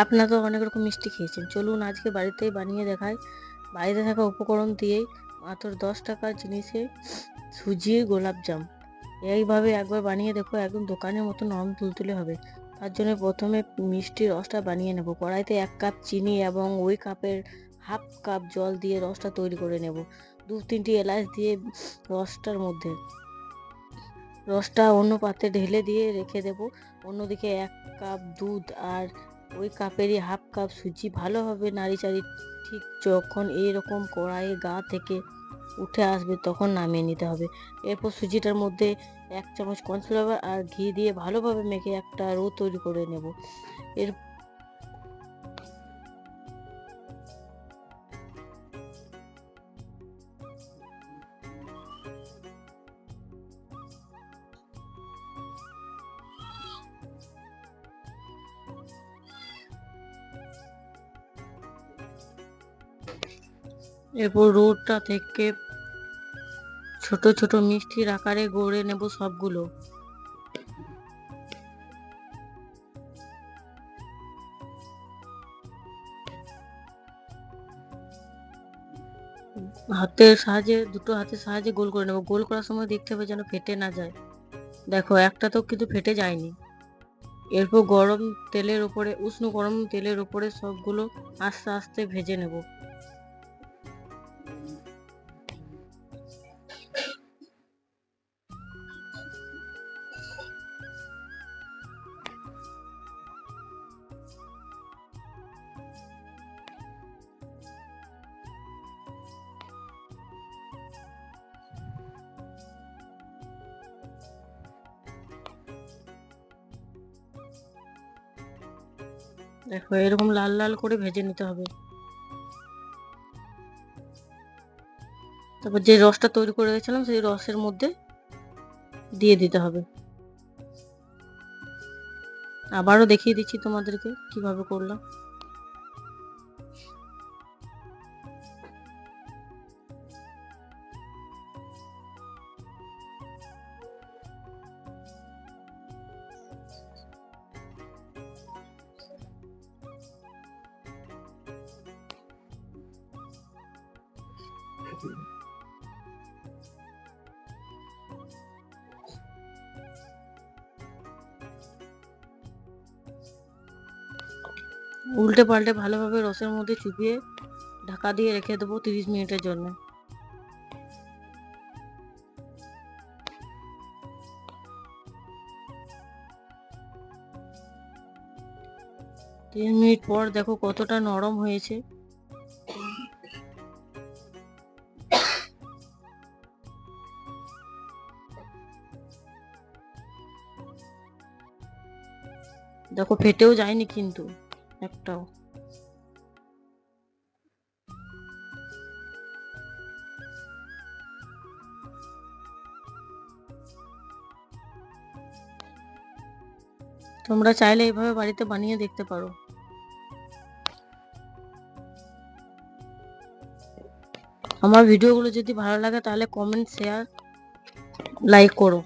আপনারা তো অনেক রকম মিষ্টি খেয়েছেন, চলুন আজকে বাড়িতেই বানিয়ে দেখাই। বাড়িতে থাকা উপকরণ দিয়েই মাত্র 10 টাকার জিনিসে সুজির গোলাপজাম। এইভাবে একবার বানিয়ে দেখো, একদম দোকানের মতো নরম তুলতুলে হবে। তার জন্য প্রথমে মিষ্টির রসটা বানিয়ে নেব। কড়াইতে 1 কাপ চিনি এবং ওই কাপের হাফ কাপ জল দিয়ে রসটা তৈরি করে নেব। 2-3টি এলাচ দিয়ে রসটা অন্য পাত্রে ঢেলে দিয়ে রেখে দেব। অন্যদিকে 1 কাপ দুধ আর ওই কাপেরই হাফ কাপ সুজি ভালোভাবে নাড়িচাড়ি ঠিক যখন এরকম কড়াইয়ে গা থেকে উঠে আসবে তখন নামিয়ে নিতে হবে। এরপর সুজিটার মধ্যে 1 চামচ কর্নফ্লাওয়ার আর ঘি দিয়ে ভালোভাবে মেখে একটা রো তৈরি করে নেব। এর এরপর রোটা থেকে ছোট ছোট মিষ্টির আকারে গড়ে নেব সবগুলো। দুটো হাতের সাহায্যে গোল করে নেব। গোল করার সময় দেখতে হবে যেন ফেটে না যায়। দেখো একটা তো কিন্তু ফেটে যায়নি। এরপর উষ্ণ গরম তেলের উপরে সবগুলো আস্তে আস্তে ভেজে নেব। দেখো এরকম লাল লাল করে ভেজে নিতে হবে। তারপর যে রসটা তৈরি করে রেখেছিলাম সেই রসের মধ্যে দিয়ে দিতে হবে। আবারও দেখিয়ে দিচ্ছি তোমাদেরকে কিভাবে করলাম। উল্টে পাল্টে ভালোভাবে রসের মধ্যে চুবিয়ে ঢাকা দিয়ে রেখে দেবো 30 মিনিটের জন্য। 30 মিনিট পর দেখো কতটা নরম হয়েছে। দেখো ফেটেও যায়নি কিন্তু একটাও। তোমরা চাইলে এইভাবে বাড়িতে বানিয়ে দেখতে পারো। আমার ভিডিওগুলো যদি ভালো লাগে তাহলে কমেন্ট, শেয়ার, লাইক করো।